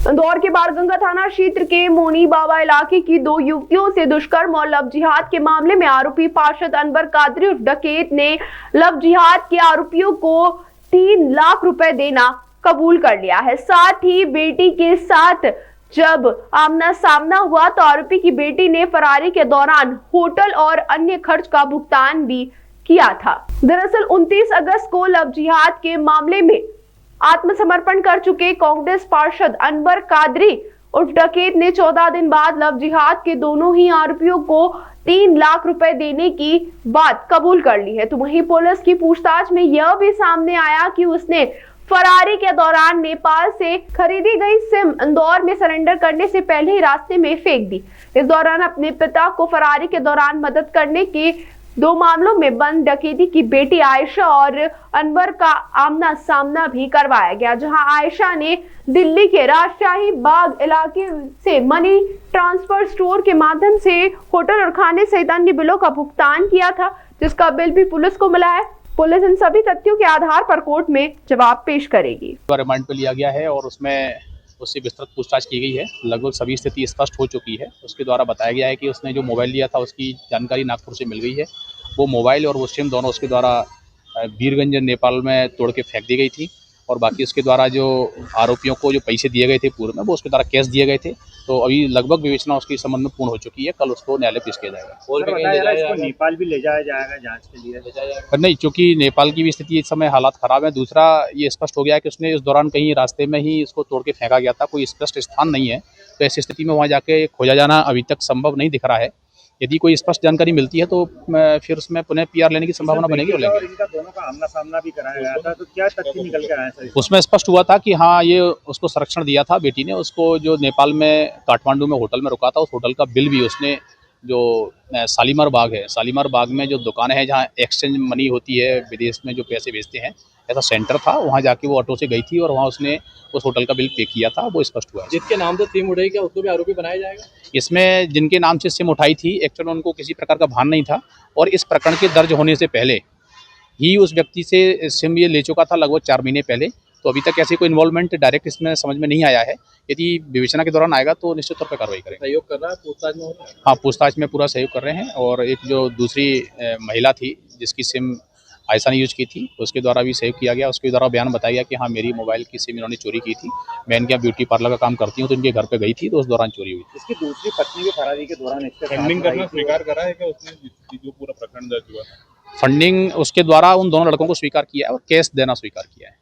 इंदौर के बाणगंगा थाना क्षेत्र के मोनी बाबा इलाके की दो युवतियों से दुष्कर्म और लव जिहाद के मामले में आरोपी पार्षद अनवर कादरी उर्फ डकैत ने लव जिहाद के आरोपियों को 3 लाख रुपए देना कबूल कर लिया है। साथ ही बेटी के साथ जब आमना सामना हुआ तो आरोपी की बेटी ने फरारी के दौरान होटल और अन्य खर्च का भुगतान भी किया था। दरअसल 29 अगस्त को लव जिहाद के मामले में आत्मसमर्पण कर चुके कांग्रेस पार्षद अनवर कादरी उर्फ डकैत ने 14 दिन बाद लव जिहाद के दोनों ही आरोपियों को 3 लाख रुपए देने की बात कबूल कर ली है। तो वहीं पुलिस की पूछताछ में यह भी सामने आया कि उसने फरारी के दौरान नेपाल से खरीदी गई सिम इंदौर में सरेंडर करने से पहले ही रास्ते में फेंक दी। इस दौरान अपने पिता को फरारी के दौरान मदद करने के 2 मामलों में बंद डकैती की बेटी आयशा और अनवर का आमना सामना भी करवाया गया, जहां आयशा ने दिल्ली के राजशाही बाग इलाके से मनी ट्रांसफर स्टोर के माध्यम से होटल और खाने सहित अन्य बिलों का भुगतान किया था, जिसका बिल भी पुलिस को मिला है। पुलिस इन सभी तथ्यों के आधार पर कोर्ट में जवाब पेश करेगी। रिमांड पे लिया गया है और उसमें उससे विस्तृत पूछताछ की गई है। लगभग सभी स्थिति स्पष्ट हो चुकी है। उसके द्वारा बताया गया है कि उसने जो मोबाइल लिया था उसकी जानकारी नागपुर से मिल गई है। वो मोबाइल और वो सिम दोनों उसके द्वारा वीरगंज नेपाल में तोड़ के फेंक दी गई थी और बाकी उसके द्वारा जो आरोपियों को जो पैसे दिए गए थे पूर्व में वो उसके द्वारा कैश दिए गए थे। तो अभी लगभग विवेचना उसके संबंध में पूर्ण हो चुकी है। कल उसको न्यायालय पेश किया जाएगा। और इसको नेपाल भी ले जाया जाएगा जांच के लिए? नहीं, चूंकि नेपाल की भी स्थिति इस समय हालात खराब है। दूसरा ये स्पष्ट हो गया है कि उसने इस दौरान कहीं रास्ते में ही इसको तोड़ के फेंका गया था, कोई स्पष्ट स्थान नहीं है। तो ऐसी स्थिति में वहाँ जाके खोजा जाना अभी तक संभव नहीं दिख रहा है। यदि कोई स्पष्ट जानकारी मिलती है तो फिर उसमें पुनः पीआर लेने की संभावना बनेगी। और इनका दोनों का आमना सामना भी कराया गया था, तो क्या तथ्य निकल के आया सर? उसमें स्पष्ट हुआ था कि हाँ, ये उसको संरक्षण दिया था बेटी ने। उसको जो नेपाल में काठमांडू में होटल में रुका था, उस होटल का बिल भी उसने जो शालीमार बाग है, शालीमार बाग में जो दुकान है जहाँ एक्सचेंज मनी होती है, विदेश में जो पैसे भेजते हैं, ऐसा सेंटर था, वहाँ जाके वो ऑटो से गई थी और वहाँ उसने उस होटल का बिल पे किया था। वो स्पष्ट हुआ है। जिसके नाम से सिम उठाई, क्या उसको भी आरोपी बनाया जाएगा? इसमें जिनके नाम से सिम उठाई थी, एक्चुअली उनको किसी प्रकार का भान नहीं था और इस प्रकरण के दर्ज होने से पहले ही उस व्यक्ति से सिम ये ले चुका था, लगभग 4 महीने पहले। तो अभी तक ऐसे कोई इन्वॉल्वमेंट डायरेक्ट इसमें समझ में नहीं आया है। यदि विवेचना के दौरान आएगा तो निश्चित तौर पर कार्रवाई करेंगे। सहयोग कर रहा है पूछताछ में? हाँ, पूछताछ में पूरा सहयोग कर रहे हैं। और एक जो दूसरी महिला थी जिसकी सिम आयशा ने यूज की थी, उसके द्वारा भी सहयोग किया गया। उसके द्वारा बयान बताया गया कि हाँ, मेरी मोबाइल की सिम इन्होंने चोरी की थी। मैं इनके यहाँ ब्यूटी पार्लर का काम करती हूँ, तो इनके घर पे गई थी, तो उस दौरान चोरी हुई थी। इसकी दूसरी पत्नी के फरारी के दौरान फंडिंग करना स्वीकार करा है क्या उसने, जो पूरा प्रकरण दर्ज हुआ? फंडिंग उसके द्वारा उन दोनों लड़कों को स्वीकार किया है और कैश देना स्वीकार किया है।